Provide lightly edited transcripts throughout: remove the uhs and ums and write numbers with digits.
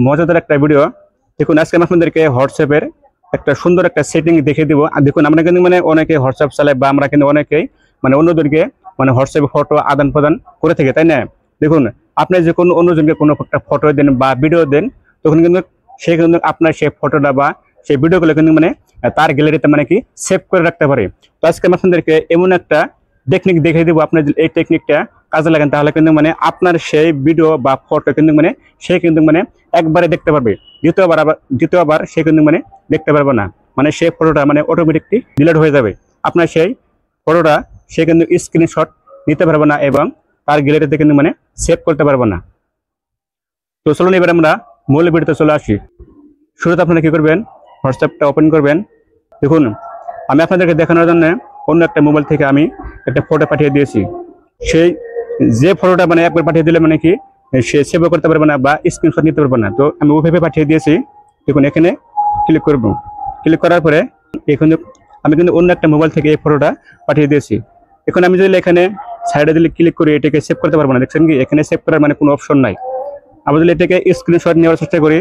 মজাদার একটা ভিডিও। দেখুন আজকে আমি আপনাদেরকে হোয়াটসঅ্যাপের একটা সুন্দর একটা সেটিং দেখিয়ে দিব। আর দেখুন আমরা কিন্তু অনেকে হোয়াটসঅ্যাপ চালাই বা আমরা কিন্তু অনেকেই অন্যদেরকে হোয়াটসঅ্যাপে ফটো আদান প্রদান করে থাকি, তাই না? দেখুন আপনি যে কোনো অন্যজনকে কোনো একটা ফটো দেন বা ভিডিও দেন, তখন কিন্তু সে কিন্তু আপনার সেই ফটোটা বা সেই ভিডিওগুলো কিন্তু তার গ্যালারিতে সেভ করে রাখতে পারে। তো আজকে আমি আপনাদেরকে এমন একটা টেকনিক দেখিয়ে দিব। আপনি যদি এই টেকনিকটা কাজে লাগান তাহলে কিন্তু আপনার সেই ভিডিও বা ফটো কিন্তু সে কিন্তু একবারে দেখতে পারবে। দ্বিতীয়বার সে কিন্তু দেখতে পারবে না। সেই ফটোটা অটোমেটিকলি ডিলিট হয়ে যাবে। আপনার সেই ফটোটা সে কিন্তু স্ক্রিনশট নিতে পারবে না এবং তার গ্যালারিতে কিন্তু সেভ করতে পারবে না। তো চলুন এবার আমরা মূল ভিডিওতে চলে আসি। শুরুতে আপনারা কি করবেন, হোয়াটসঅ্যাপটা ওপেন করবেন। দেখুন আমি আপনাদেরকে দেখানোর জন্য অন্য একটা মোবাইল থেকে আমি একটা ফটো পাঠিয়ে দিয়েছি। সেই যে ফটোটা একবার পাঠিয়ে দিলে কি সে সেভ করতে পারবে না বা স্ক্রিনশট নিতে পারবে না। তো আমি ওইভাবে পাঠিয়ে দিয়েছি। দেখুন এখানে ক্লিক করব। ক্লিক করার পরে এখন আমি কিন্তু অন্য একটা মোবাইল থেকে এই ফটোটা পাঠিয়ে দিয়েছি। এখন আমি যদি এখানে সাইডে দিলে ক্লিক করি, এটাকে সেভ করতে পারবো না। দেখছেন কি এখানে সেভ করার কোনো অপশন নাই। আমরা যদি এটাকে স্ক্রিনশট নেওয়ার চেষ্টা করি,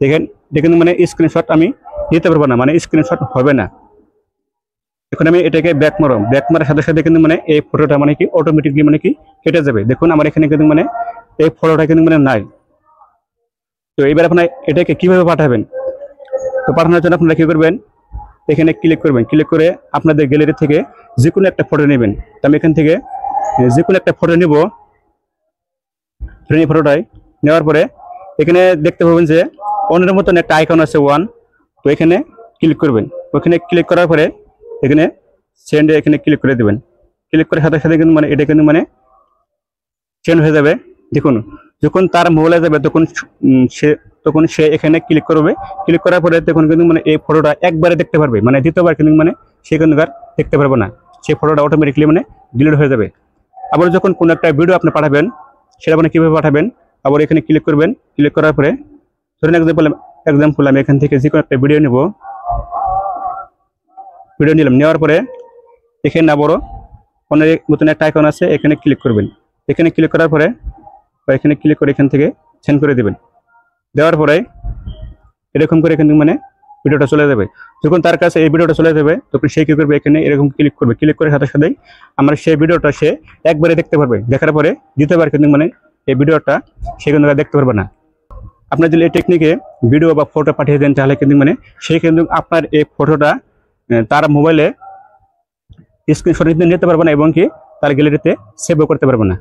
দেখেন কিন্তু স্ক্রিনশট আমি নিতে পারবো না, স্ক্রিনশট হবে না। এখন আমি এটাকে ব্যাক মারার সাথে সাথে কিন্তু এই ফটোটা কি অটোমেটিকলি কেটে যাবে। দেখুন আমার এখানে কিন্তু এই ফটোটা কিন্তু নাই। তো এবার আপনার এটাকে কিভাবে পাঠাবেন, তো পাঠানোর জন্য আপনারা কি করবেন, এখানে ক্লিক করবেন। ক্লিক করে আপনাদের গ্যালারি থেকে যে কোনো একটা ফটো নেবেন। তো আমি এখান থেকে যে কোনো একটা ফটো নিব। ফটোটাই নেওয়ার পরে এখানে দেখতে পাবেন যে অন্যের মতন একটা আইকন আছে ওয়ান। তো এখানে ক্লিক করবেন। ওখানে ক্লিক করার পরে এখানে সেন্ডে এখানে ক্লিক করে দেবেন। ক্লিক করার সাথে সাথে কিন্তু এটা কিন্তু সেন্ড হয়ে যাবে। দেখুন যখন তার মোবাইলে যাবে তখন সে এখানে ক্লিক করবে। ক্লিক করার পরে তখন কিন্তু এই ফটোটা একবারে দেখতে পারবে, দ্বিতীয়বার কিন্তু সে কিন্তু আর দেখতে পারবে না। সেই ফটোটা অটোমেটিকলি ডিলিট হয়ে যাবে। আবার যখন কোনো একটা ভিডিও আপনি পাঠাবেন, সেটা কিভাবে পাঠাবেন, আবার এখানে ক্লিক করবেন। ক্লিক করার পরে ধরুন এক্সাম্পল আমি এখান থেকে যে কোনো একটা ভিডিও নিব। ভিডিও নিলাম, নেওয়ার পরে এখানে না বড় অনেক নতুন একটা আইকন আছে, এখানে ক্লিক করবেন। এখানে ক্লিক করার পরে এখানে ক্লিক করে এখান থেকে সেন্ড করে দিবেন। দেওয়ার পরে এরকম করে এখানে ভিডিওটা চলে যাবে। যখন তার কাছে এই ভিডিওটা চলে যাবে তখন সে কি করবে, এখানে এরকম ক্লিক করবে। ক্লিক করে সাথে সাথেই আমার সেই ভিডিওটা সে একবারে দেখতে পারবে। দেখার পরে দ্বিতীয়বার কিন্তু এই ভিডিওটা সে কিন্তু দেখতে পারবে না। আপনার যদি এই টেকনিকে ভিডিও বা ফটো পাঠিয়ে দেন তাহলে কিন্তু সে কিন্তু আপনার এই ফটোটা তার মোবাইলে স্ক্রিনশট নিতে পারবে না এবং কি তার গ্যালারিতে সেভও করতে পারবে না।